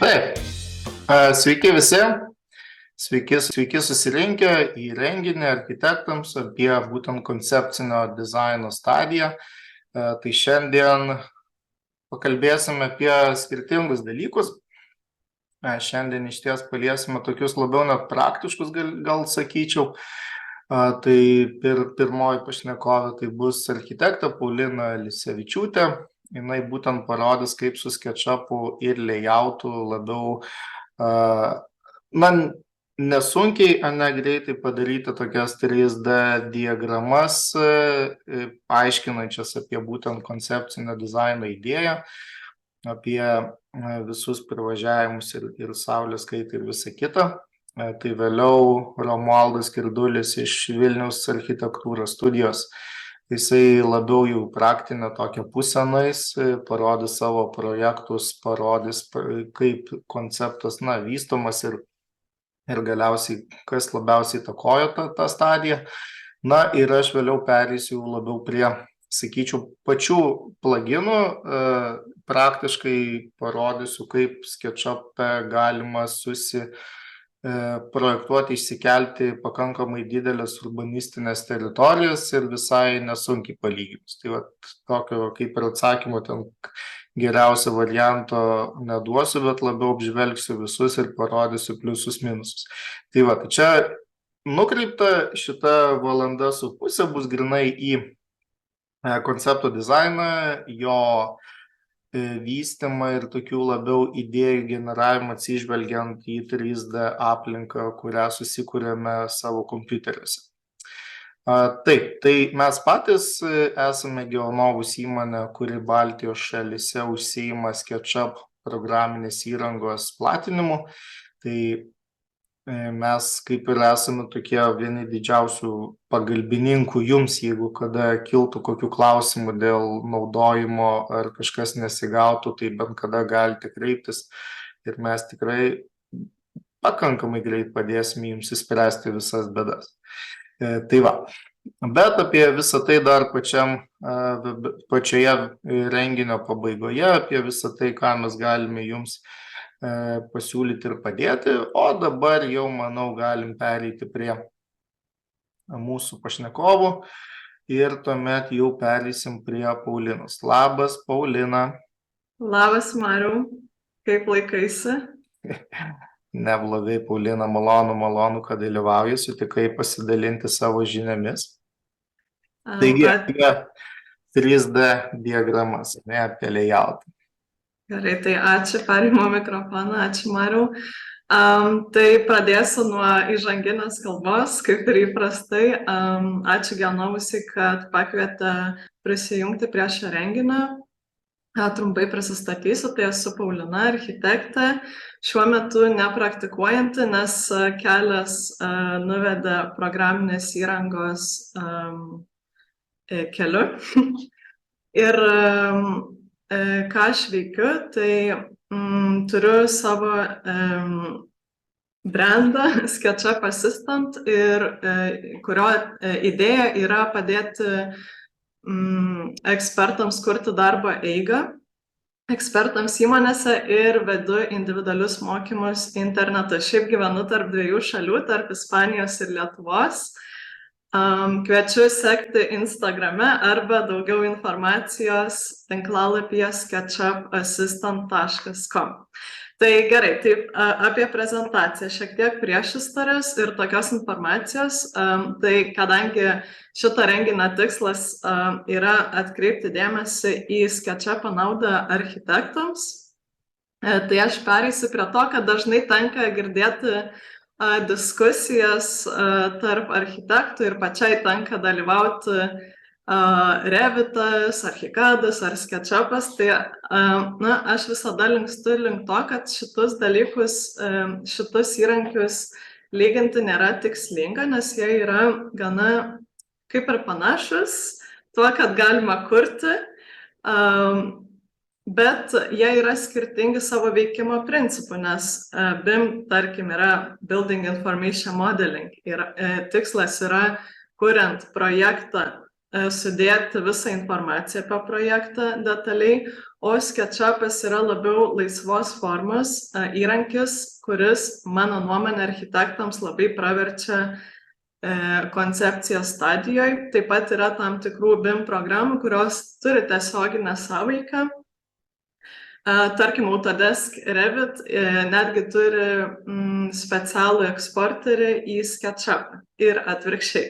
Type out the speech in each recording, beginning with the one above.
Taip, sveiki visi, sveiki susirinkę į renginį architektams apie būtent koncepcinio dizaino stadiją. Tai šiandien pakalbėsime apie skirtingus dalykus. Šiandien iš ties paliesime tokius labiau net praktiškus, gal sakyčiau. Tai pirmoji pašnekovė tai bus architektė Paulina Lisevičiūtė. Jinai būtent parodys, kaip su SketchUpu ir layoutu labiau, nesunkiai, greitai padaryti tokias 3D diagramas, aiškinančias apie būtent koncepcinio dizaino idėją, apie visus privažiavimus ir saulės kaitą ir visą kitą. Tai vėliau Romualdas Kirdulis iš Vilniaus architektūros studijos. Jisai labiau jau praktinę tokią pusę nueis, parodys savo projektus, parodys, kaip konceptas vystomas ir galiausiai, kas labiausiai įtakojo tą stadiją. Ir aš vėliau pereisiu labiau prie, sakyčiau, pačių pluginų. Praktiškai parodysiu, kaip SketchUpe galima projektuoti, išsikelti pakankamai didelės urbanistinės teritorijas ir visai nesunkiai palyginus. Tai tokio kaip ir atsakymo ten geriausio varianto neduosiu, bet labiau apžvelgsiu visus ir parodysiu pliusus minusus. Tai čia nukreipta šita valanda su pusė bus grinai į koncepto dizainą, jo vystymą ir tokių labiau idėjų generavimą atsižvelgiant į 3D aplinką, kurią susikūrėme savo kompiuteriuose. Taip, tai mes patys esame Geonovus įmonė, kuri Baltijos šalyse užsiima SketchUp programinės įrangos platinimu. Tai mes kaip ir esame tokie vieni didžiausių pagalbininkų jums, jeigu kada kiltų kokių klausimų dėl naudojimo ar kažkas nesigautų, tai bent kada galite kreiptis ir mes tikrai pakankamai greit padėsime jums įspręsti visas bėdas. Bet apie visą tai dar pačioje renginio pabaigoje, apie visą tai, ką mes galime jums pasiūlyti ir padėti, o dabar jau, manau, galim pereiti prie mūsų pašnekovų ir tuomet jau pereisim prie Paulinos. Labas, Paulina. Labas, Mariau. Kaip laikaisi? Neblogai, Paulina, malonu, kad dalyvauji, sutikai pasidalinti savo žiniomis. Taigi, apie 3D diagramas, apie layoutą. Gerai, tai ačiū, perėmiau mikrofoną, ačiū, Mariau. Tai pradėsiu nuo įžanginės kalbos, kaip ir įprastai. Ačiū Geonovusiai, kad pakvietė prisijungti prie šio renginio. Trumpai prisistatysiu, tai esu Paulina, architektė, šiuo metu nepraktikuojanti, nes kelias nuvedė programinės įrangos keliu. Ir ką aš veikiu, tai turiu savo brandą SketchUp Assistant, kurio idėja yra padėti ekspertams kurti darbo eigą, ekspertams įmonėse ir vedu individualius mokymus internetu. Šiaip gyvenu tarp dviejų šalių, tarp Ispanijos ir Lietuvos. Kviečiu sekti Instagrame arba daugiau informacijos tinklalapyje sketchupassistant.com. Tai gerai, taip apie prezentaciją šiek tiek priešistorės ir tokios informacijos. Tai kadangi šito renginio tikslas yra atkreipti dėmesį į SketchUpo naudą architektams, tai aš pereisiu prie to, kad dažnai tenka girdėti diskusijas tarp architektų ir pačiai tenka dalyvauti Revitas, Archikadas ar SketchUpas. Tai aš visada linkstu link to, kad šitus dalykus, šitus įrankius lyginti nėra tikslinga, nes jie yra gana kaip ir panašus, tuo, kad galima kurti, bet jie yra skirtingi savo veikimo principų, nes BIM, tarkim, yra Building Information Modeling ir tikslas yra, kuriant projektą, sudėti visą informaciją apie projektą detaliai, o SketchUpas yra labiau laisvos formos įrankis, kuris, mano nuomonė, architektams labai praverčia koncepcijos stadijoje. Taip pat yra tam tikrų BIM programų, kurios turi tiesioginę sąveiką. Tarkim, Autodesk Revit netgi turi specialų eksporterį į SketchUp ir atvirkščiai.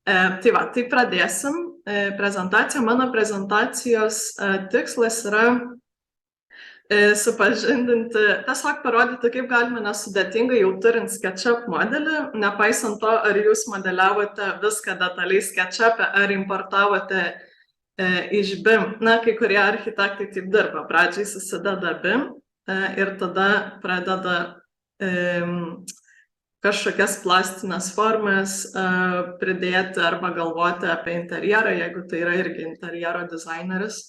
Tai va, tai pradėsim prezentaciją. Mano prezentacijos tikslas yra supažindinti, tiesiog parodyti, kaip galima nesudėtingai jau turint SketchUp modelį, nepaisant to, ar jūs modeliavote viską detaliai SketchUp'e, ar importavote iš BIM. Na, kai kurie architektai taip dirba. Pradžiai susideda BIM ir tada pradeda kažkokias plastinės formas pridėti arba galvoti apie interjerą, jeigu tai yra irgi interjero dizaineris.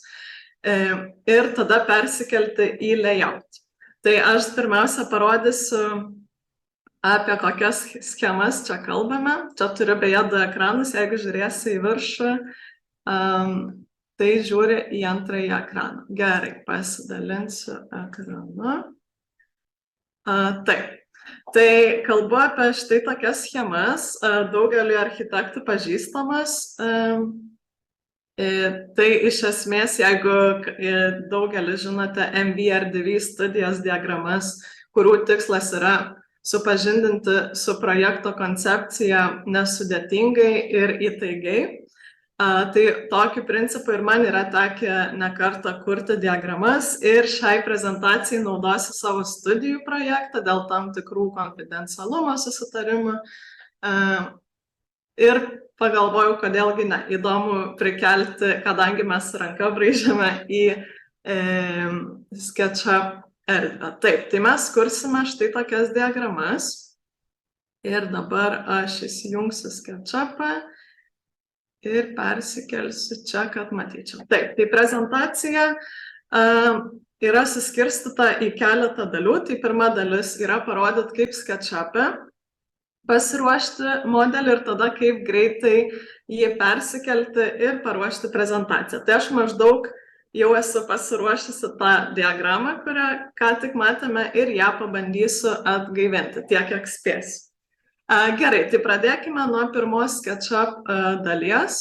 Ir tada persikelti į layout. Tai aš pirmiausia parodysiu, apie kokias schemas čia kalbame. Čia turiu beje du ekranus, jeigu žiūrėsi į viršų, tai žiūri į antrąjį ekraną. Gerai, pasidalinsiu ekranu. Taip. Tai kalbu apie štai tokias schemas, daugelį architektų pažįstamas. Tai iš esmės, jeigu daugelis žinote MVRDV studijos diagramas, kurių tikslas yra supažindinti su projekto koncepcija nesudėtingai ir įtaigiai, tai tokiu principu ir man yra tekę ne kartą kurti diagramas ir šiai prezentacijai naudosiu savo studijų projektą dėl tam tikrų konfidencialumo susitarimų. Ir pagalvojau, kodėlgi ne, įdomu prikelti, kadangi mes ranka braižėme į SketchUp erdvę. Taip, tai mes kursime štai tokias diagramas. Ir dabar aš įsijungsiu SketchUp'ą ir persikelsiu čia, kad matyčiau. Taip, tai prezentacija yra suskirstyta į keletą dalių. Tai pirma dalis yra parodyti, kaip SketchUp'e pasiruošti modelį ir tada kaip greitai jį persikelti ir paruošti prezentaciją. Tai aš maždaug jau esu pasiruošusi tą diagramą, kurią ką tik matėme, ir ją pabandysiu atgaivinti tiek, kiek spėsiu. Gerai, tai pradėkime nuo pirmos SketchUp dalies.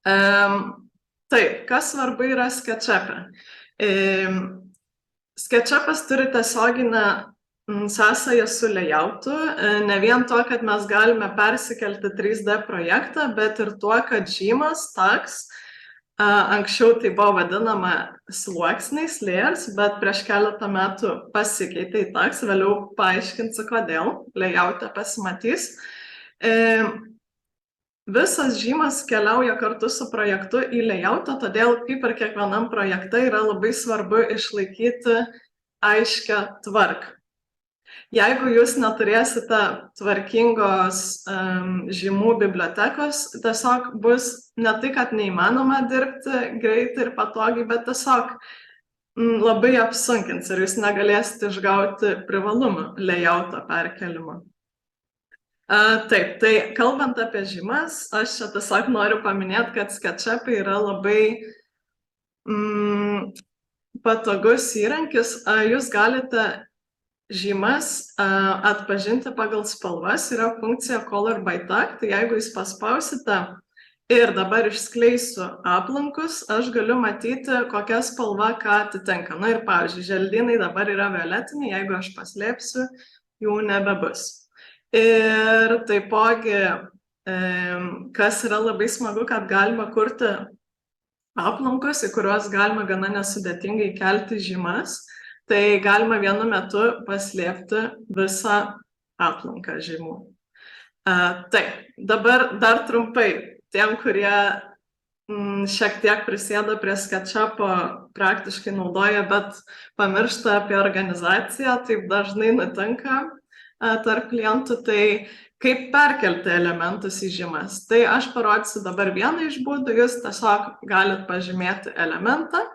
Taip, kas svarbu yra SketchUp'e? SketchUp'as turi tiesioginę sąsają su layoutu, ne vien to, kad mes galime persikelti 3D projektą, bet ir tuo, kad žymos, tags, anksčiau tai buvo vadinama sluoksniais, layers, bet prieš keletą metų pasikeitė į tags, vėliau paaiškinsiu, kodėl, layout'e pasimatys. Visas žymas keliauja kartu su projektu į layoutą, todėl kaip ir kiekvienam projekte yra labai svarbu išlaikyti aiškią tvarką. Jeigu jūs neturėsite tvarkingos žymų bibliotekos, tiesiog bus ne tai, kad neįmanoma dirbti greitai ir patogiai, bet tiesiog labai apsunkins ir jūs negalėsite išgauti privalumų layouto perkelimo. Taip, tai kalbant apie žymas, aš čia tiesiog noriu paminėti, kad SketchUp'ai yra labai patogus įrankis. Jūs galite žymas atpažinti pagal spalvas, yra funkcija Color by Tag, tai jeigu jūs paspausite ir dabar išskleisiu aplankus, aš galiu matyti, kokia spalva ką atitinka. Na ir pavyzdžiui, želdynai dabar yra violetiniai, jeigu aš paslėpsiu, jų nebebus. Ir taipogi, kas yra labai smagu, kad galima kurti aplankus, į kuriuos galima gana nesudėtingai kelti žymas. Tai galima vienu metu paslėpti visą aplanką žymų. Taip, dabar dar trumpai, tiem, kurie šiek tiek prisėda prie SketchUp'o, praktiškai naudoja, bet pamiršta apie organizaciją, taip dažnai nutinka tarp klientų, tai kaip perkelti elementus į žymas. Tai aš parodysiu dabar vieną iš būdų, jūs tiesiog galit pažymėti elementą.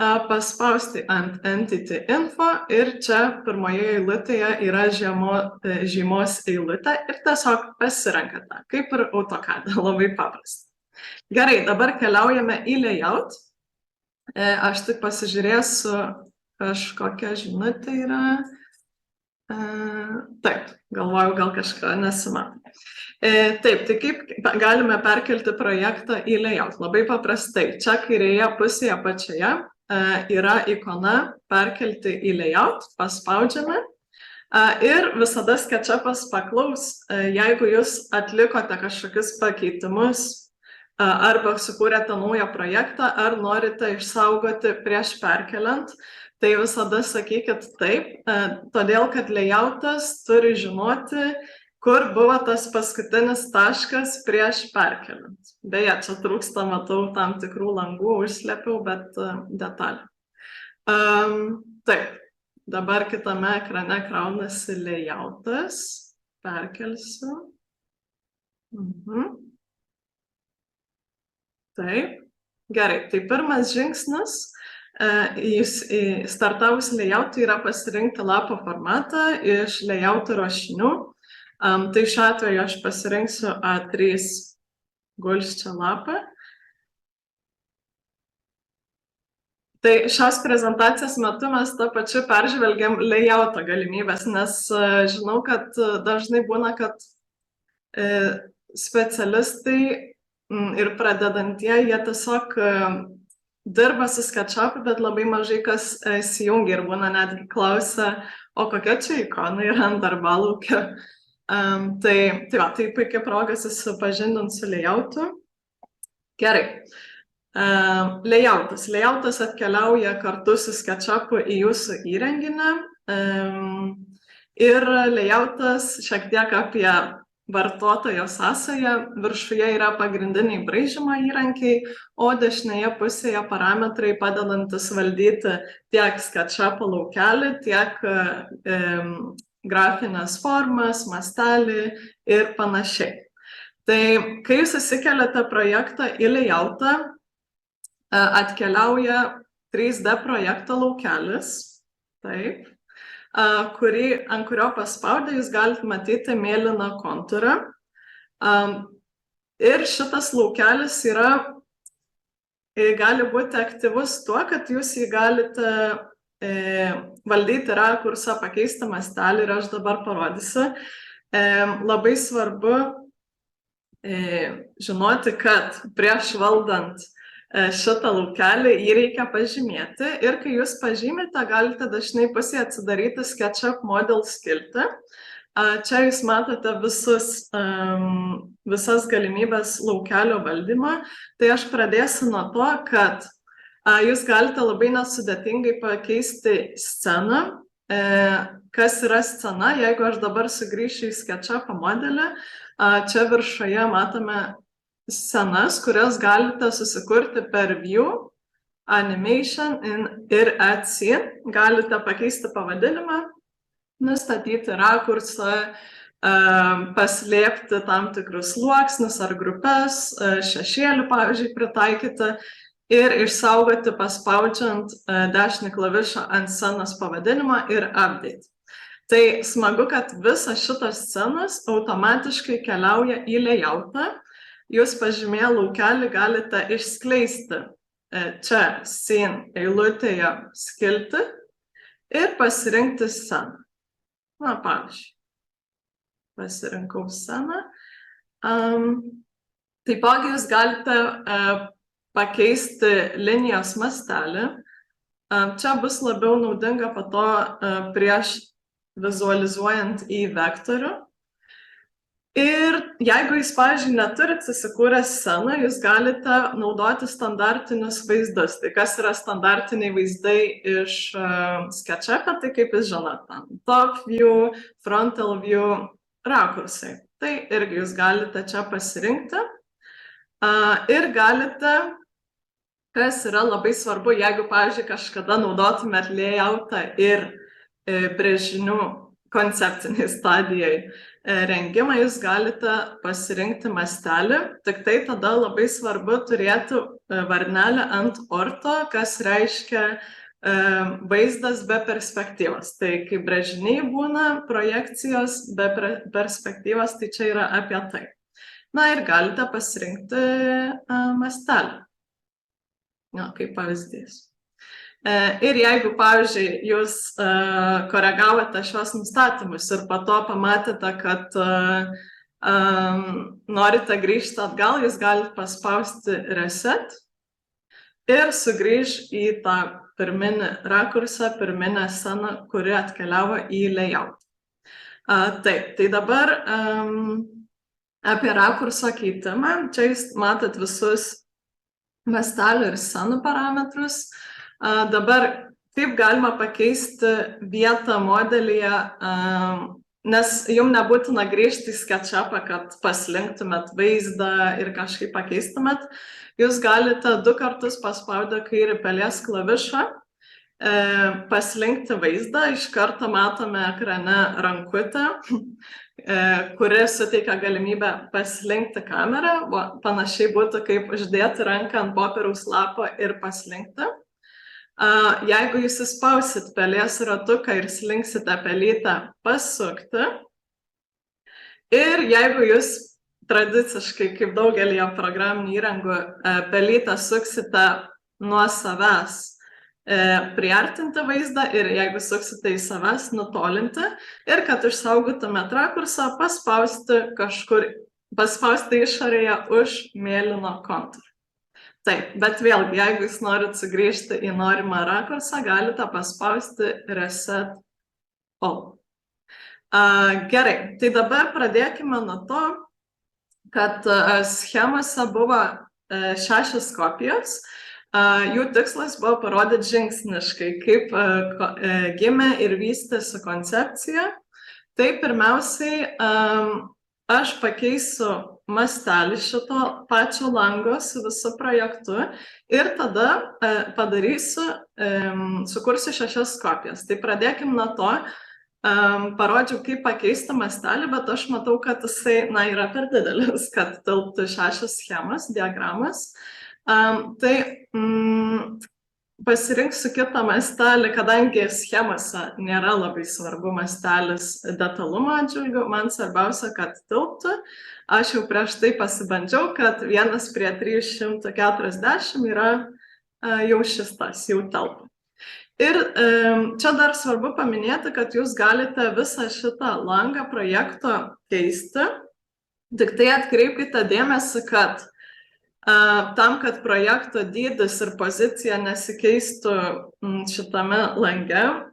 paspausti ant Entity Info ir čia pirmoje eilutėje yra žymos eilutė ir tiesiog pasirenkate, kaip ir AutoCAD, labai paprasta. Gerai, dabar keliaujame į Layout. Aš tik pasižiūrėsiu, kažkokia žinutė yra. Taip, galvoju, gal kažką nesimato. Taip, tai kaip galime perkelti projektą į Layout? Labai paprastai. Čia kairėje pusėje apačioje yra ikona perkelti į Layout, paspaudžiame ir visada SketchUpas paklaus, jeigu jūs atlikote kažkokius pakeitimus arba sukūrėte naują projektą ar norite išsaugoti prieš perkeliant, tai visada sakykit taip, todėl kad layoutas turi žinoti, kur buvo tas paskutinis taškas prieš perkeliant. Beje, čia trūksta, matau, tam tikrų langų, užslėpiau, bet detalė. Taip, dabar kitame ekrane kraunasi layoutas. Perkelsiu. Taip, gerai, tai pirmas žingsnis. Startavus layoutui yra pasirinkti lapo formatą iš layouto rašinių. Tai šiuo atveju aš pasirinksiu A3 gulsčią lapą. Tai šios prezentacijos metu mes tą pačiu peržvelgiam layouto galimybės, nes žinau, kad dažnai būna, kad specialistai ir pradedantieji, jie tiesiog dirba su SketchUp, bet labai mažai kas įsijungia ir būna netgi klausia, o kokia čia ikona yra ant darbalaukio. Tai puikia proga susipažindint su layoutu. Gerai. Layoutas. Layoutas atkeliauja kartu su SketchUpu į jūsų įrenginį. Ir layoutas šiek tiek apie vartotojo sąsają. Viršuje yra pagrindiniai braižymo įrankiai, o dešinėje pusėje parametrai padedantis valdyti tiek SketchUpo laukelį, tiek grafinės formas, mastelį ir panašiai. Tai kai jūs įsikeliate projektą į layoutą, atkeliauja 3D projekto laukelis, taip, ant kurio paspaudę jūs galite matyti mėlyną kontūrą. Ir šitas laukelis gali būti aktyvus tuo, kad jūs jį galite valdyti rakursą, pakeisti mastelį ir aš dabar parodysiu. Labai svarbu žinoti, kad prieš valdant šitą laukelį jį reikia pažymėti ir kai jūs pažymite, galite dažnai pusėje atsidaryti SketchUp Model skiltį. Čia jūs matote visas galimybės laukelio valdymą. Tai aš pradėsiu nuo to, kad jūs galite labai nesudėtingai pakeisti sceną. Kas yra scena? Jeigu aš dabar sugrįšiu į SketchUp modelį, čia viršuje matome scenas, kurias galite susikurti per View, Animation ir Add Scene. Galite pakeisti pavadinimą, nustatyti rakursą, paslėpti tam tikrus sluoksnius ar grupes, šešėlių, pavyzdžiui, pritaikyti ir išsaugoti paspaudžiant dešinį klavišą ant scenos pavadinimą ir Update. Tai smagu, kad visas šitos scenos automatiškai keliauja į layoutą. Jūs pažymėję laukelį galite išskleisti čia Scene eilutėje skiltį ir pasirinkti sceną. Na, pavyzdžiui, pasirinkau sceną. Taipogi jūs galite pakeisti linijos mastelį. Čia bus labiau naudinga po to prieš vizualizuojant į vektorių. Ir jeigu jūs, pavyzdžiui, neturit susikūrę sceną, jūs galite naudoti standartinius vaizdus. Tai kas yra standartiniai vaizdai iš SketchUp, tai kaip jūs žinote, top view, frontal view, rakursai. Tai irgi jūs galite čia pasirinkti. Ir galite, kas yra labai svarbu, jeigu, pavyzdžiui, kažkada naudotumėt layoutą ir brėžinių koncepciniai stadijai, rengimą jūs galite pasirinkti mastelį, tik tai tada labai svarbu turėti varnelę ant orto, kas reiškia vaizdas be perspektyvos. Tai kai brėžiniai būna projekcijos be perspektyvos, tai čia yra apie tai. Na ir galite pasirinkti mastelį. Kaip pavyzdys. Ir jeigu, pavyzdžiui, jūs koregavote šios nustatymus ir po to pamatėte, kad norite grįžti atgal, jūs galite paspausti reset ir sugrįž į tą pirminį rakursą, pirminę sceną, kuri atkeliavo į layout. Taip, tai dabar apie rakurso keitimą. Čia jūs matot visus mastelių ir scenų parametrus. Dabar kaip galima pakeisti vietą modelyje, nes jums nebūtina grįžti į SketchUpą, kad paslinktumėt vaizdą ir kažkaip pakeistumėt. Jūs galite 2 kartus paspaudę kairį pelės klavišą paslinkti vaizdą. Iš karto matome ekrane rankutę, kuri suteikia galimybę paslinkti kamerą. Panašiai būtų kaip uždėti ranką ant popieriaus lapo ir paslinkti. Jeigu jūs įspausit pelės ratuką ir slinksite pelytę pasukti, ir jeigu jūs tradiciškai, kaip daugelį programinių įrangų, pelytę suksite nuo savęs priartinti vaizdą ir jeigu suksite į savęs nutolinti, ir kad išsaugotumėt rakursą, paspausti išorėje už mėlyno kontūro. Taip, bet vėlgi, jeigu jūs norit sugrįžti į norimą rakursą, galite paspausti Reset All. Gerai, tai dabar pradėkime nuo to, kad schemose buvo 6 kopijos. Jų tikslas buvo parodyti žingsniškai, kaip gimė ir vystėsi koncepcija. Tai pirmiausiai aš pakeisiu mastelį šito pačio lango su visu projektu ir tada sukursiu 6 kopijas. Tai pradėkim nuo to, parodžiau, kaip pakeisti mastelį, bet aš matau, kad jisai yra per didelis, kad tilptų 6 schemas, diagramas. Tai pasirinksiu kitą mastelį, kadangi schemose nėra labai svarbu mastelis detalumo atžvilgiu, man svarbiausia, kad tilptų. Aš jau prieš tai pasibandžiau, kad 1:340 yra jau šis tas, jau telpa. Ir čia dar svarbu paminėti, kad jūs galite visą šitą langą projekto keisti, tik tai atkreipkite dėmesį, kad tam, kad projekto dydis ir pozicija nesikeistų šitame lange,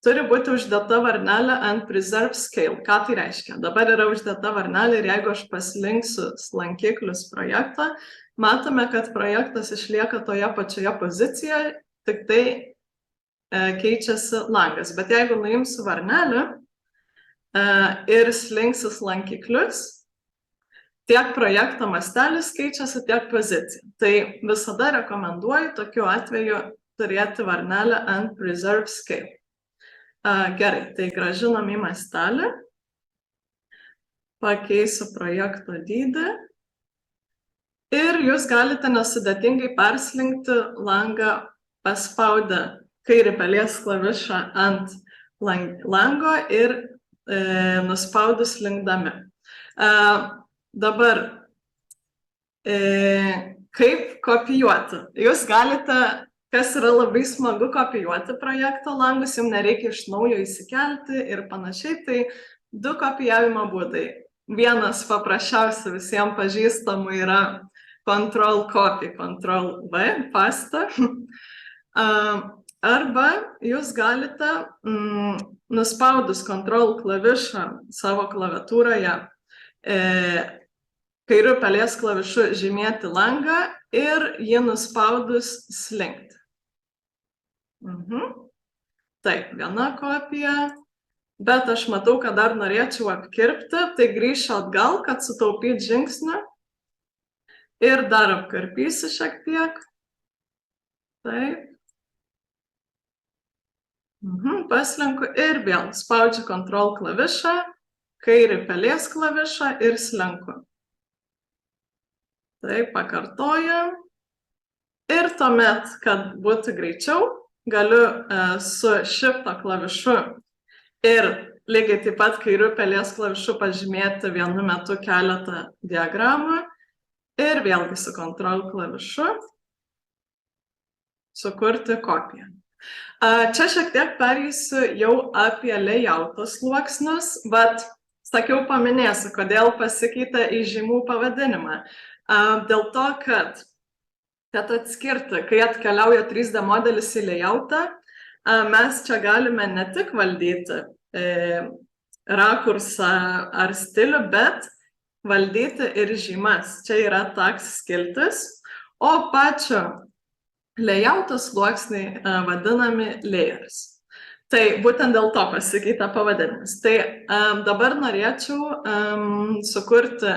turi būti uždėta varnelė ant Preserve Scale. Ką tai reiškia? Dabar yra uždėta varnelė ir jeigu aš paslinksiu slankiklius projektą, matome, kad projektas išlieka toje pačioje pozicijoje, tik tai keičiasi langas. Bet jeigu nuimsiu varnelę ir slinksiu slankiklius, tiek projekto mastelis keičiasi, tiek pozicija. Tai visada rekomenduoju tokiu atveju turėti varnelę ant Preserve Scale. Gerai, tai grąžinam į mastelį, pakeisiu projekto dydį ir jūs galite nesudėtingai perslinkti langą paspaudę kairį pelės klavišą ant lango ir nuspaudus linkdami. Dabar, kaip kopijuoti? Jūs galite, kas yra labai smagu, kopijuoti projekto langus, jums nereikia iš naujo įsikelti ir panašiai, tai 2 kopijavimo būdai. Vienas paprasčiausia visiems pažįstamų yra Ctrl-Copy, Ctrl-V, pasta. Arba jūs galite nuspaudus Ctrl klavišą savo klaviatūroje kairiu pelės klavišu žymėti langą ir jį nuspaudus slinkti. Taip, viena kopija, bet aš matau, kad dar norėčiau apkirpti, tai grįšiu atgal, kad sutaupyt žingsnį ir dar apkarpysiu šiek tiek. Taip. Paslinku ir vėl spaudžiu Ctrl klavišą kairį pelės klavišą ir slenku. Taip, pakartoju. Ir tuomet, kad būtų greičiau, galiu su Shift'o klavišu ir lygiai taip pat kairiu pelės klavišu pažymėti vienu metu keletą diagramų ir vėlgi su Ctrl klavišu sukurti kopiją. Čia šiek tiek pereisiu jau apie layouto sluoksnius, bet sakiau, paminėsiu, kodėl pasikeitė į žymų pavadinimą. Dėl to, kad atskirti, kai atkeliauja 3D modelis į layoutą, mes čia galime ne tik valdyti rakursą ar stilių, bet valdyti ir žymas. Čia yra tags skiltis, o pačio layouto sluoksniai vadinami layers. Tai būtent dėl to pasikeitė pavadinimas. Tai dabar norėčiau sukurti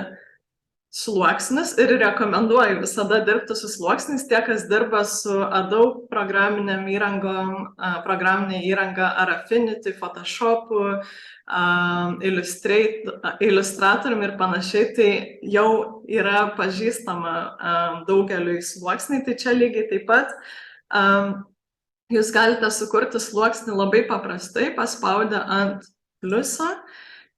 sluoksnis ir rekomenduoju visada dirbti su sluoksniais, tie, kas dirba su Adobe programinė įranga ar Affinity, Photoshopu, Illustratorium ir panašiai, tai jau yra pažįstama daugeliui sluoksniai, tai čia lygiai taip pat jūs galite sukurti sluoksnį labai paprastai, paspaudę ant pliuso.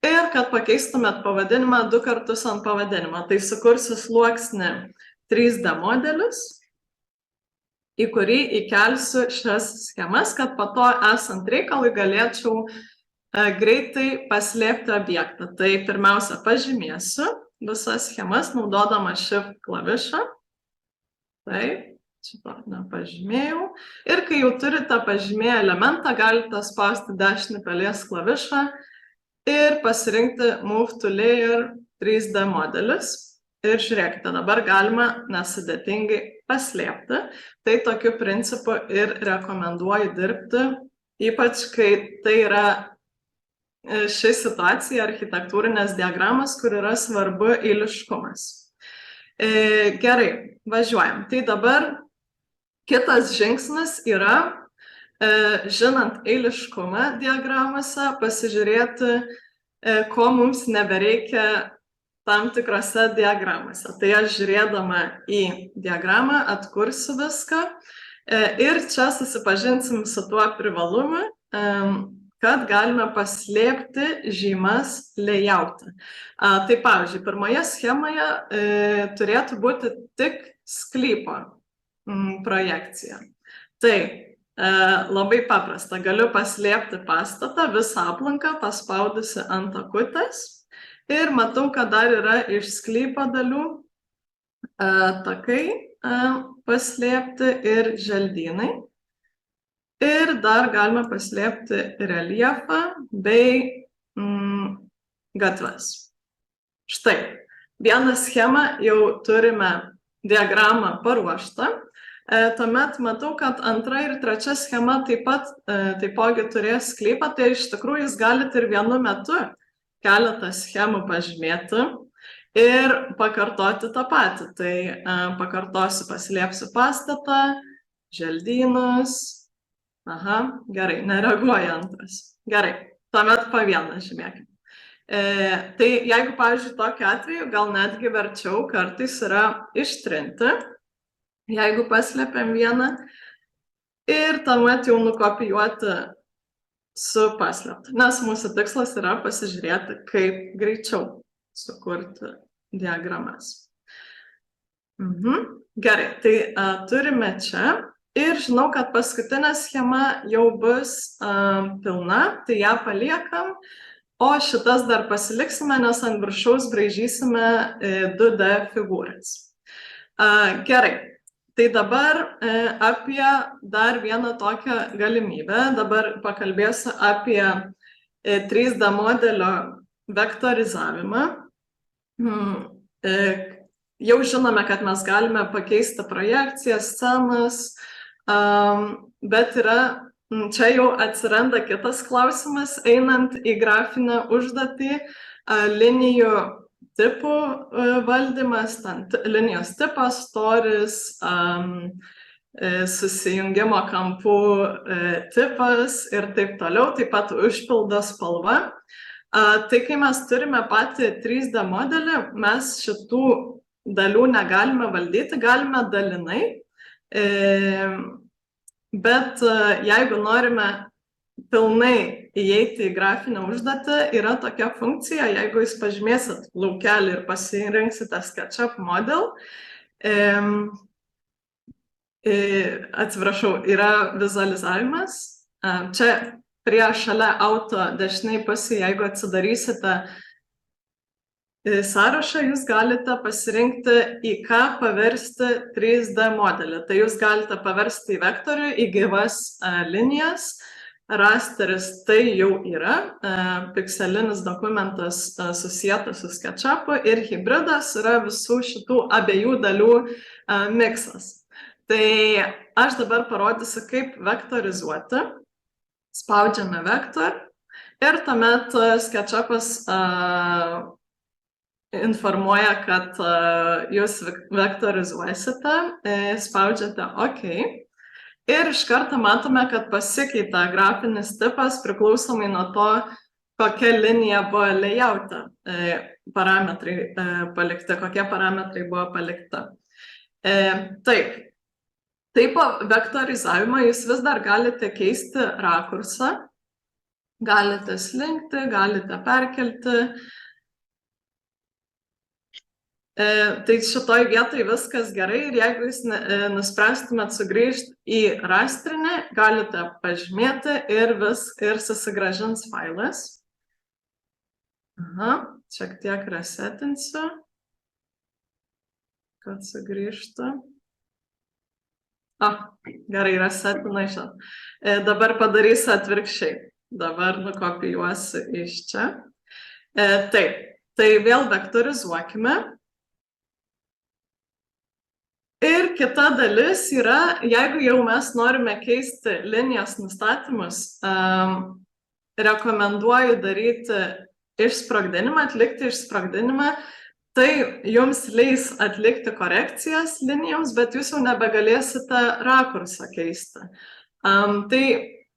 Ir kad pakeistumėt pavadinimą 2 kartus ant pavadinimo. Tai sukursiu sluoksnį 3D modelis, į kurį įkelsiu šias schemas, kad po to esant reikalui galėčiau greitai paslėpti objektą. Tai pirmiausia pažymėsiu visas schemas naudodama Shift klavišą. Taip, šito nepažymėjau. Ir kai jau turite pažymėję elementą, galite spausti dešinį pelės klavišą ir pasirinkti Move to Layer 3D modelis. Ir žiūrėkite, dabar galima nesudėtingai paslėpti. Tai tokiu principu ir rekomenduoju dirbti, ypač kai tai yra ši situacija architektūrinės diagramas, kur yra svarbu eiliškumas. Gerai, važiuojam. Tai dabar kitas žingsnis yra, žinant eiliškumą diagramose, pasižiūrėti, ko mums nebereikia tam tikrose diagramose. Tai aš žiūrėdama į diagramą atkursiu viską ir čia susipažinsim su tuo privalumu, kad galime paslėpti žymas layoutą. Tai pavyzdžiui, pirmoje schemoje turėtų būti tik sklypo projekcija. Tai labai paprasta, galiu paslėpti pastatą, visą aplinką, paspaudusi ant akutės ir matau, kad dar yra iš sklypo dalių takai paslėpti ir želdynai. Ir dar galima paslėpti reljefą bei gatves. Štai, vieną schemą jau turime diagramą paruoštą. Tuomet matau, kad antra ir trečia schema taipogi turės sklypą, tai iš tikrųjų jūs galite ir vienu metu keletą schemų pažymėti ir pakartoti tą patį. Tai pakartosiu, paslėpsiu pastatą, želdynus. Aha, gerai, nereaguoja antras. Gerai, tuomet po vieną žymėkime. Tai jeigu, pavyzdžiui, tokiu atveju, gal netgi verčiau kartais yra ištrinti, jeigu paslėpiam vieną, ir tuomet jau nukopijuoti su paslėptu. Nes mūsų tikslas yra pasižiūrėti, kaip greičiau sukurti diagramas. Gerai, tai turime čia. Ir žinau, kad paskutinė schema jau bus pilna, tai ją paliekam, o šitas dar pasiliksime, nes ant viršaus braižysime 2D figūras. Gerai, tai dabar apie dar vieną tokią galimybę. Dabar pakalbėsiu apie 3D modelio vektorizavimą. Jau žinome, kad mes galime pakeisti projekcijas, scenas, bet čia jau atsiranda kitas klausimas, einant į grafinę užduotį, linijų tipų valdymas, linijos tipas, storis, susijungimo kampų tipas ir taip toliau, taip pat užpildo spalva. Tai kai mes turime patį 3D modelį, mes šitų dalių negalime valdyti, galime dalinai, bet jeigu norime pilnai įeiti į grafinę užduotį, yra tokia funkcija, jeigu jūs pažymėsit laukelį ir pasirinksite SketchUp model, atsiprašau, yra vizualizavimas. Čia prie šalia auto dešiniai pusėje, jeigu atsidarysite sąrašą, jūs galite pasirinkti, į ką paversti 3D modelį. Tai jūs galite paversti į vektorių, į gyvas linijas. Rasteris tai jau yra, pikselinis dokumentas susietas su SketchUpu ir hibridas yra visų šitų abiejų dalių miksas. Tai aš dabar parodysiu, kaip vektorizuoti. Spaudžiame vektor ir tuomet SketchUpas informuoja, kad jūs vektorizuosite, spaudžiate OK. Ir iš karto matome, kad pasikeitė grafinis tipas priklausomai nuo to, kokia linija buvo layout'e parametrai palikti, kokie parametrai buvo palikti. Taip, po vektorizavimo jūs vis dar galite keisti rakursą, galite slinkti, galite perkelti. Tai šitoj vietoj viskas gerai ir jeigu jūs nuspręstumėt sugrįžti į rastrinę, galite pažymėti ir susigrąžins failas. Šiek tiek resetinsiu, kad sugrįžtų. Gerai, resetinai šią. Dabar padarysiu atvirkščiai. Dabar nukopijuosiu iš čia. Taip, tai vėl vektorizuokime. Ir kita dalis yra, jeigu jau mes norime keisti linijos nustatymus, rekomenduoju daryti išsprogdinimą, atlikti išsprogdinimą. Tai jums leis atlikti korekcijas linijoms, bet jūs jau nebegalėsite rakursą keisti. Tai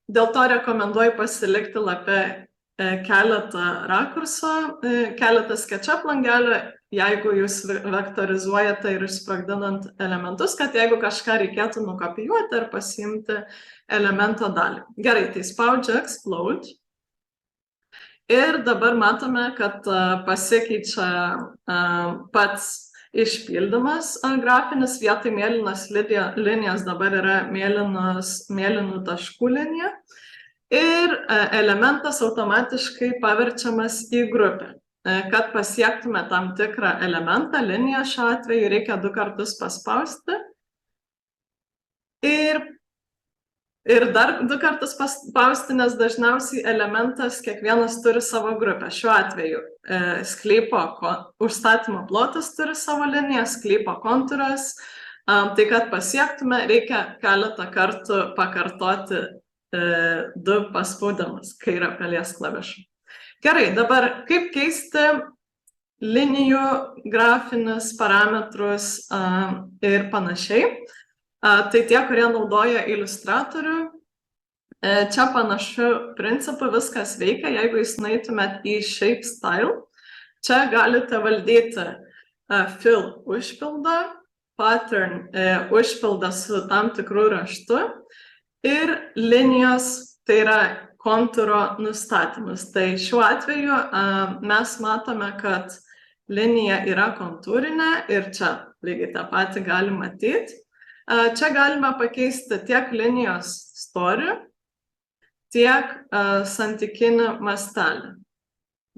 dėl to rekomenduoju pasilikti lape keletą rakurso, keletą SketchUp langelių, jeigu jūs vektorizuojate ir išsprogdinant elementus, kad jeigu kažką reikėtų nukopijuoti ar pasiimti elemento dalį. Gerai, tai spaudžiu Explode. Ir dabar matome, kad pasikeičia pats išpildymas grafinis, vietoj mėlynos linijos dabar yra mėlynų taškų linija. Ir elementas automatiškai paverčiamas į grupę. Kad pasiektume tam tikrą elementą, liniją šiuo atveju reikia 2 kartus paspausti. Ir dar 2 kartus paspausti, nes dažniausiai elementas kiekvienas turi savo grupę. Šiuo atveju sklypo užstatymo plotas turi savo liniją, sklypo kontūras. Tai kad pasiektume, reikia keletą kartų pakartoti 2 paspaudimus kairę pelės klavišą. Gerai, dabar kaip keisti linijų, grafinius parametrus ir panašiai. Tai tie, kurie naudoja iliustratorių, čia panašiu principu viskas veikia. Jeigu jūs nueitumėt į Shape Style, čia galite valdyti Fill užpildą, Pattern užpildą su tam tikrų raštu ir linijos, tai yra kontūro nustatymus. Tai šiuo atveju mes matome, kad linija yra kontūrinė ir čia lygiai tą patį galime matyti. Čia galime pakeisti tiek linijos storį, tiek santykinį mastelį.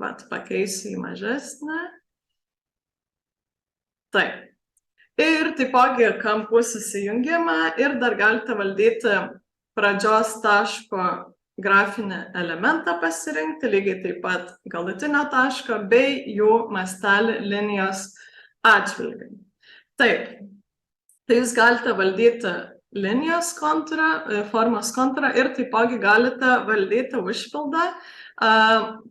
Vat, pakeisiu į mažesnę. Taip. Ir taipogi kampų susijungimą ir dar galite valdyti pradžios taško grafinį elementą pasirinkti, lygiai taip pat galutinio taško bei jų mastelį linijos atžvilgiu. Taip, tai jūs galite valdyti linijos kontūrą, formos kontūrą ir taipogi galite valdyti užpildą.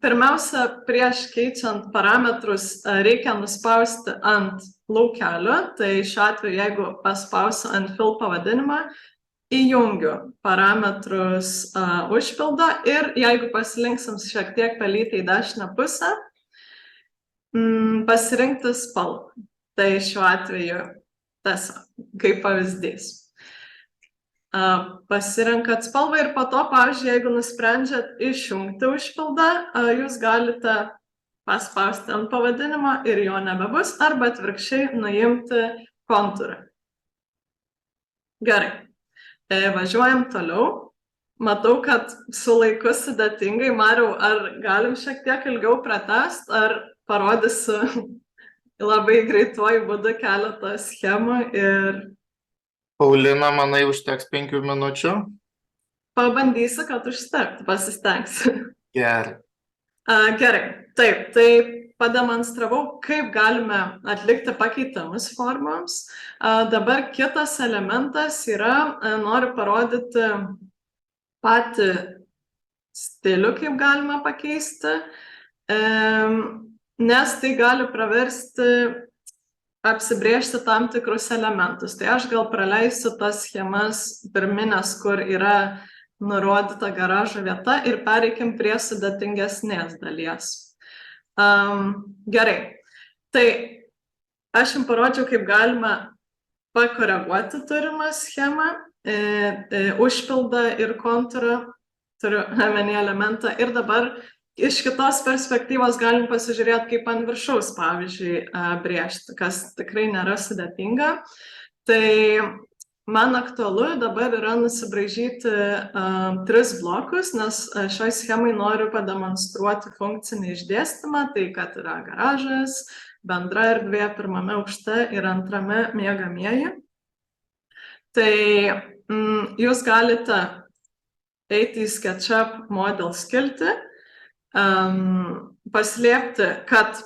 Pirmiausia, prieš keičiant parametrus reikia nuspausti ant laukelio, tai šiuo atveju, jeigu paspausiu ant fill pavadinimą, įjungiu parametrus užpildo ir jeigu pasilinksim šiek tiek pelytę į dešinę pusę, pasirinkti spalvą. Tai šiuo atveju tiesiog, kaip pavyzdys. Pasirenkat spalvą ir po to, pavyzdžiui, jeigu nusprendžiat išjungti užpildą, jūs galite paspausti ant pavadinimo ir jo nebebus, arba atvirkščiai nuimti kontūrą. Gerai, važiuojam toliau. Matau, kad su laiku sudėtingai. Mariau, ar galim šiek tiek ilgiau pratęsti, ar parodysiu labai greituoju būdu keletą schemų ir... Paulina, manai, užteks 5 minučių? Pabandysiu, kad užtektų, pasistengsiu. Gerai. Gerai, taip, tai pademonstravau, kaip galime atlikti pakeitimus formoms. Dabar kitas elementas yra, noriu parodyti patį stilių, kaip galima pakeisti, nes tai gali praversti apsibrėžti tam tikrus elementus. Tai aš gal praleisiu tas schemas pirminės, kur yra nurodyta garažo vieta ir pereikim prie sudėtingesnės dalies. Gerai, tai aš jums parodžiau, kaip galima pakoreguoti turimą schemą, užpildą ir kontūrą, turiu omeny elementą, ir dabar iš kitos perspektyvos galim pasižiūrėti, kaip ant viršaus, pavyzdžiui, brėžti, kas tikrai nėra sudėtinga. Tai man aktualu dabar yra nusibraižyti 3 blokus, nes šioj schemai noriu pademonstruoti funkcinį išdėstymą, tai kad yra garažas, bendra erdvė pirmame aukšte ir antrame miegamieji. Tai jūs galite eiti į SketchUp model skiltį, paslėpti, kad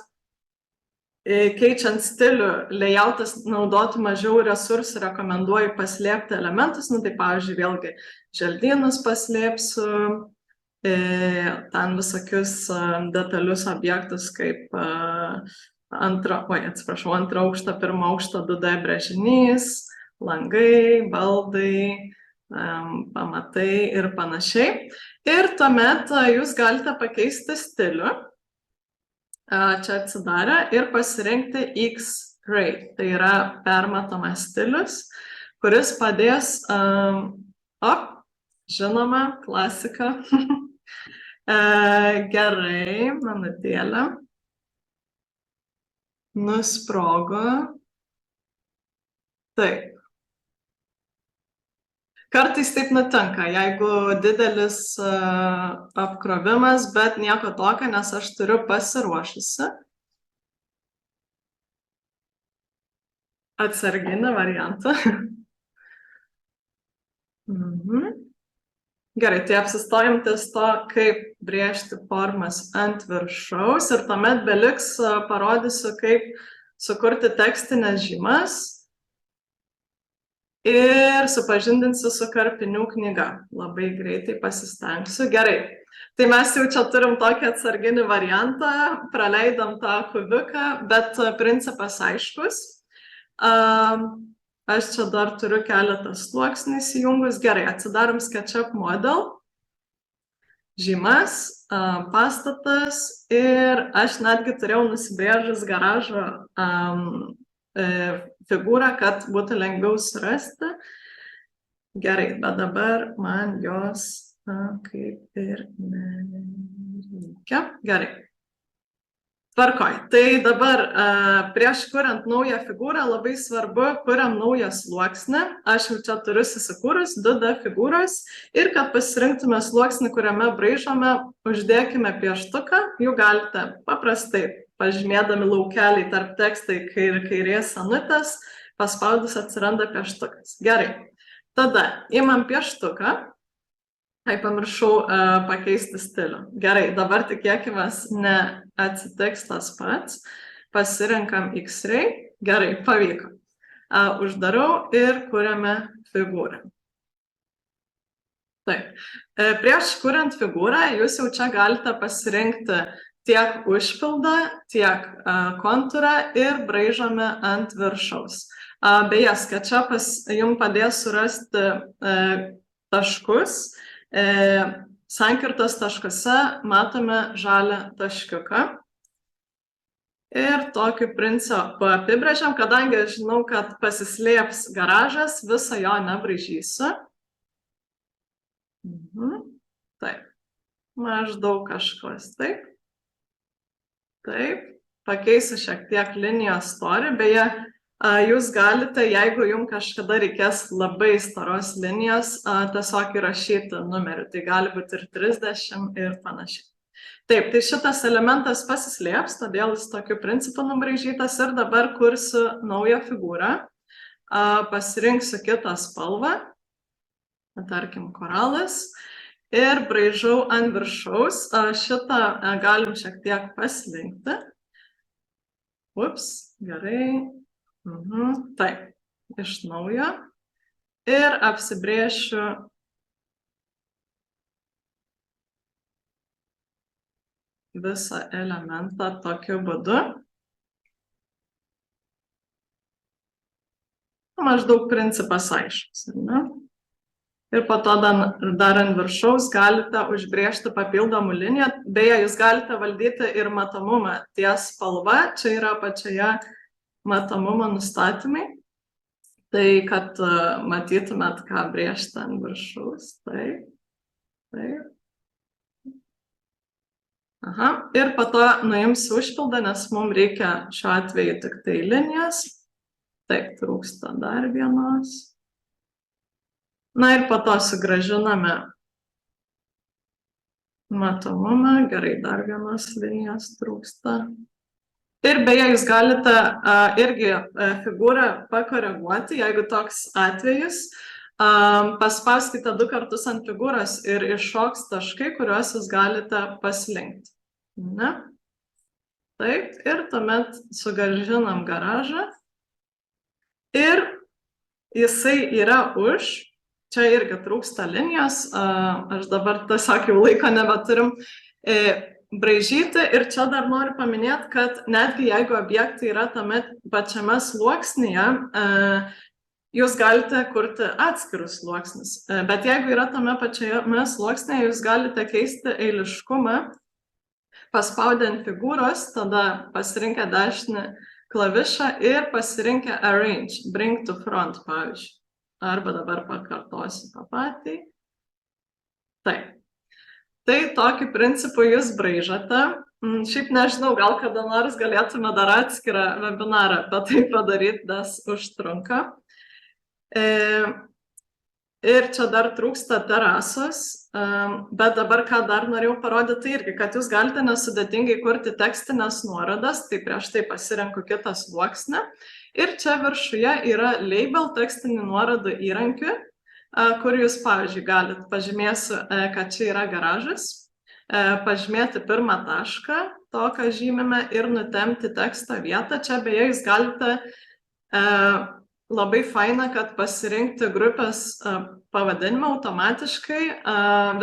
keičiant stilių, layoutas naudotų mažiau resursų, rekomenduoju paslėpti elementus, tai pavyzdžiui, vėlgi želdynus paslėpsiu, ten visokius detalius objektus, kaip antro aukšto, pirmo aukšto 2D brėžinys, langai, baldai, pamatai ir panašiai. Ir tuomet jūs galite pakeisti stilių. Čia atsidarę ir pasirinkti X-Ray. Tai yra permatomas stilius, kuris padės, žinoma, klasika. Gerai, minutėlę. Nusprogo. Taip. Kartais taip nutinka, jeigu didelis apkrovimas, bet nieko tokio, nes aš turiu pasiruošusi atsarginį variantą. Gerai, tai apsistojam ties to, kaip brėžti formas ant viršaus ir tuomet beliks parodysiu, kaip sukurti tekstinės žymas. Ir supažindinsiu su karpinių knyga. Labai greitai pasistengsiu. Gerai, tai mes jau čia turim tokį atsarginį variantą, praleidom tą kubiką, bet principas aiškus. Aš čia dar turiu keletą sluoksnių įsijungus. Gerai, atsidarom SketchUp model, žymas, pastatas ir aš netgi turėjau nusibrėžus garažo figūrą, kad būtų lengviau surasti. Gerai, bet dabar man jos kaip ir nereikia. Gerai. Tvarkoj. Tai dabar prieš kuriant naują figūrą labai svarbu, kuriam naują sluoksnį. Aš jau čia turiu susikūrus 2D figūros ir kad pasirinktume sluoksnį, kuriame braižome, uždėkime pieštuką. Jų galite paprastai pažymėdami laukeliai tarp tekstai ir kairės anutės, paspaudus atsiranda pieštukas. Gerai, tada imam pieštuką, pamiršau pakeisti stilių. Gerai, dabar tikėkimės neatsitiks tas pats, pasirinkam X-Ray, gerai, pavyko. Uždarau ir kuriame figūrą. Taip, prieš kuriant figūrą, jūs jau čia galite pasirinkti tiek užpildą, tiek kontūrą ir braižome ant viršaus. Beje, SketchUpas jums padės surasti taškus. Sankirtos taškuose matome žalią taškiuką. Ir tokiu principu apibrėžiam, kadangi aš žinau, kad pasislėps garažas, viso jo nebraižysiu. Taip, maždaug kažkas, taip. Taip, pakeisiu šiek tiek linijos storį, beje, jūs galite, jeigu jums kažkada reikės labai storos linijos, tiesiog įrašyti numerį, tai gali būti ir 30 ir panašiai. Taip, tai šitas elementas pasislėps, todėl jis tokiu principu nubraižytas ir dabar kursiu naują figūrą, pasirinksiu kitą spalvą, tarkim koralas, ir braižau ant viršaus, šitą galim šiek tiek paslinkti. Ups, gerai. Taip, iš naujo. Ir apsibrėšiu visą elementą tokiu būdu. Maždaug principas aiškus, ne? Ir po to dar ant viršaus galite užbrėžti papildomų linijų. Beje, jūs galite valdyti ir matomumą ties spalva. Čia yra apačioje matomumo nustatymai. Tai, kad matytumėt, ką brėžti ant viršaus. Taip, taip. Aha. Ir po to nuimsiu užpildą, nes mums reikia šiuo atveju tik tai linijos. Taip, trūksta dar vienos. Na ir po to sugrąžiname matomumą. Gerai, dar vienos linijos trūksta. Ir beje, jūs galite irgi figūrą pakoreguoti, jeigu toks atvejis. Paspauskite 2 kartus ant figūros ir iššoks taškai, kuriuos jūs galite paslinkti. Ne? Taip, ir tuomet sugrąžinam garažą. Ir jisai yra už. Čia irgi trūksta linijos, aš dabar tiesiog jau laiko nebeturim braižyti ir čia dar noriu paminėti, kad netgi jeigu objektai yra tame pačiame sluoksnyje, jūs galite kurti atskirus sluoksnius, bet jeigu yra tame pačiame sluoksnyje, jūs galite keisti eiliškumą, paspaudę ant figūros, tada pasirinkę dešinį klavišą ir pasirinkę Arrange, Bring to Front, pavyzdžiui. Arba dabar pakartosiu tą patį. Taip. Tai tokiu principu jūs braižote. Šiaip nežinau, gal kada nors galėtume dar atskirą webinarą apie tai padaryti, nes užtrunka. Ir čia dar trūksta terasos, bet dabar ką dar norėjau parodyti irgi, kad jūs galite nesudėtingai kurti tekstinės nuorodas, tai prieš tai pasirenku kitą sluoksnį. Ir čia viršuje yra label tekstinių nuorodų įrankių, kur jūs, pavyzdžiui, galite pažymėsiu, kad čia yra garažas, pažymėti pirmą tašką, to, ką žymime, ir nutempti teksto vietą. Čia beje jūs galite labai faina, kad pasirinkti grupės pavadinimą automatiškai.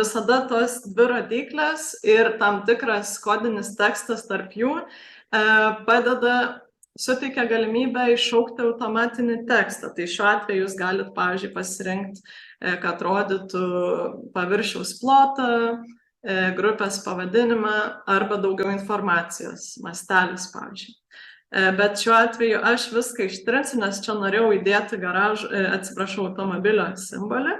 Visada tos 2 rodyklės ir tam tikras kodinis tekstas tarp jų suteikia galimybę iššaukti automatinį tekstą. Tai šiuo atveju jūs galite, pavyzdžiui, pasirinkti, kad rodytų paviršiaus plotą, grupės pavadinimą arba daugiau informacijos, mastelis, pavyzdžiui. Bet šiuo atveju aš viską ištrinsiu, nes čia norėjau įdėti automobilio simbolį.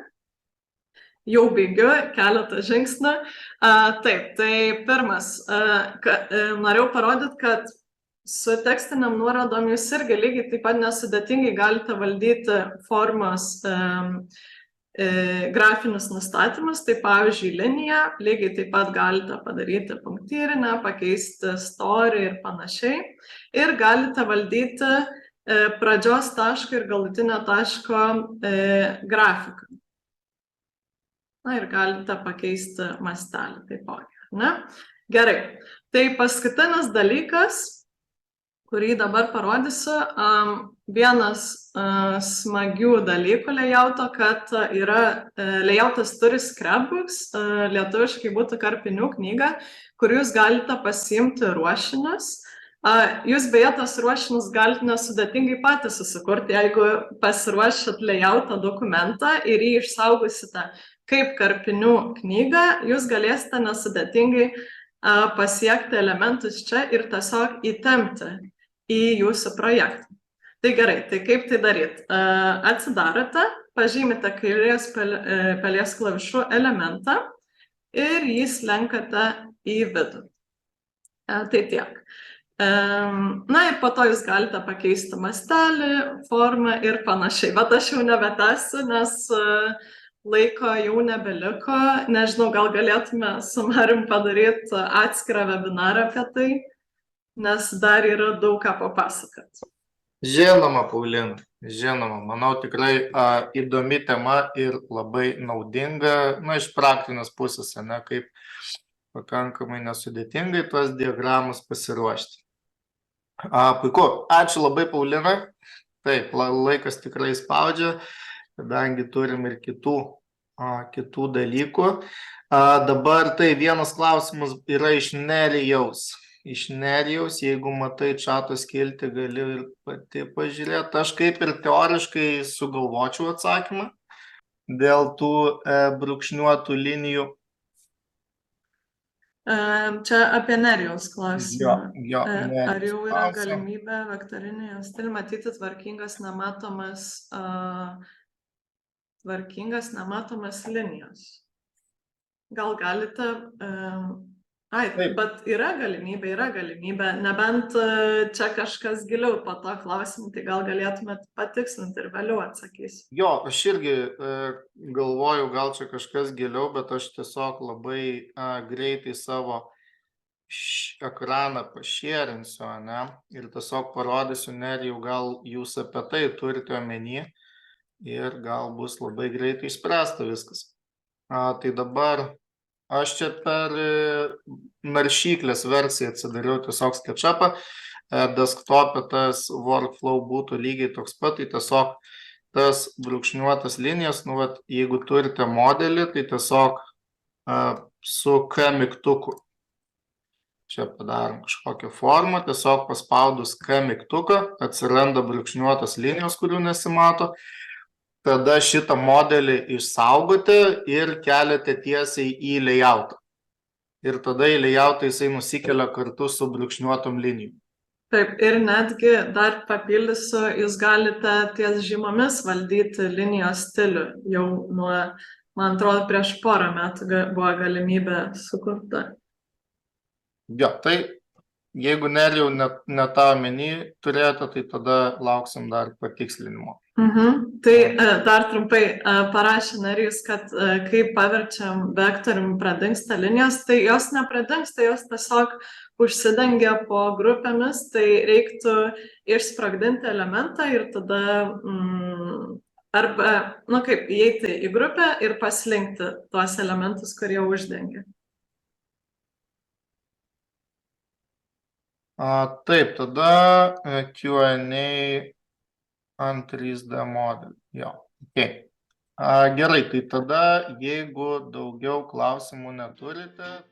Jau baigiu, keletą žingsnių. Taip, tai pirmas, norėjau parodyti, kad su tekstiniam nuorodom jūs irgi lygiai taip pat nesudėtingai galite valdyti formos grafinius nustatymus, tai pavyzdžiui liniją, lygiai taip pat galite padaryti punktyrinę, pakeisti storį ir panašiai. Ir galite valdyti pradžios taško ir galutinio taško grafiką. Na ir galite pakeisti mastelį taipogi, ne? Gerai, tai paskutinis dalykas, kurį dabar parodysiu, vienas smagių dalykų layouto, kad layoutas turi scrapbooks, lietuviškai būtų karpinių knyga, kur jūs galite pasiimti ruošinius. Jūs beje tas ruošinius galite nesudėtingai patys susikurti, jeigu pasiruošit layouto dokumentą ir jį išsaugosite kaip karpinių knygą, jūs galėsite nesudėtingai pasiekti elementus čia ir tiesiog įtempti į jūsų projektą. Tai gerai, tai kaip tai daryti? Atsidarote, pažymite kairės pelės klavišų elementą ir jį slenkate į vidų. Tai tiek. Na ir po to jūs galite pakeisti mastelį, formą ir panašiai. Bet aš jau nebetęsiu, nes laiko jau nebeliko. Nežinau, gal galėtume su Marium padaryti atskirą webinarą apie tai, nes dar yra daug ką papasakoti. Žinoma, Paulina, žinoma, manau tikrai įdomi tema ir labai naudinga, iš praktinės pusės, kaip pakankamai nesudėtingai tuos diagramus pasiruošti. Puiku, ačiū labai, Paulina. Taip, laikas tikrai spaudžia, kadangi turim ir kitų dalykų. Dabar tai vienas klausimas yra iš Nerijaus. Iš Nerijaus, jeigu matai čato skiltį, gali ir pati pažiūrėti. Aš kaip ir teoriškai sugalvočiau atsakymą dėl tų brūkšniuotų linijų. Čia apie Nerijaus klausimą. Nerijaus Ar jau yra galimybė vektorinėje stiliuje matyti tvarkingas nematomas linijos? Gal galite... Bet yra galimybė, nebent čia kažkas giliau po to klausimų, tai gal galėtumėt patikslinti ir vėliau atsakysiu. Jo, aš irgi galvoju, gal čia kažkas giliau, bet aš tiesiog labai greitai savo ekraną pašėrinsiu, ir tiesiog parodysiu, Nerijau, gal jūs apie tai turite omeny ir gal bus labai greitai išspręsta viskas. Tai dabar aš čia per naršyklės versiją atsidariau tiesiog SketchUp'ą, desktop'e tas workflow būtų lygiai toks pat, tai tiesiog tas brūkšniuotas linijas, jeigu turite modelį, tai tiesiog su K mygtuku. Čia padarom kažkokią formą, tiesiog paspaudus K mygtuką, atsiranda brūkšniuotas linijos, kurių nesimato. Tada šitą modelį išsaugote ir keliate tiesiai į layoutą. Ir tada į layoutą jisai nusikelia kartu su brūkšniuotom linijom. Taip, ir netgi dar papildysiu, jūs galite ties žymomis valdyti linijos stilių. Jau nuo, man atrodo, prieš porą metų buvo galimybė sukurta. Jo, tai jeigu Nerijau ne tą omeny turėjote, tai tada lauksim dar patikslinimo. Tai dar trumpai parašė Nerijus, kad kai paverčiam vektorium pradingsta linijos, tai jos nepradingsta, jos tiesiog užsidengia po grupėmis, tai reiktų išsprogdinti elementą ir tada arba, įeiti į grupę ir paslinkti tuos elementus, kurie uždengia. Taip, tada Q&A ant 3D modelį. Jo, okay. Gerai, tai tada, jeigu daugiau klausimų neturite...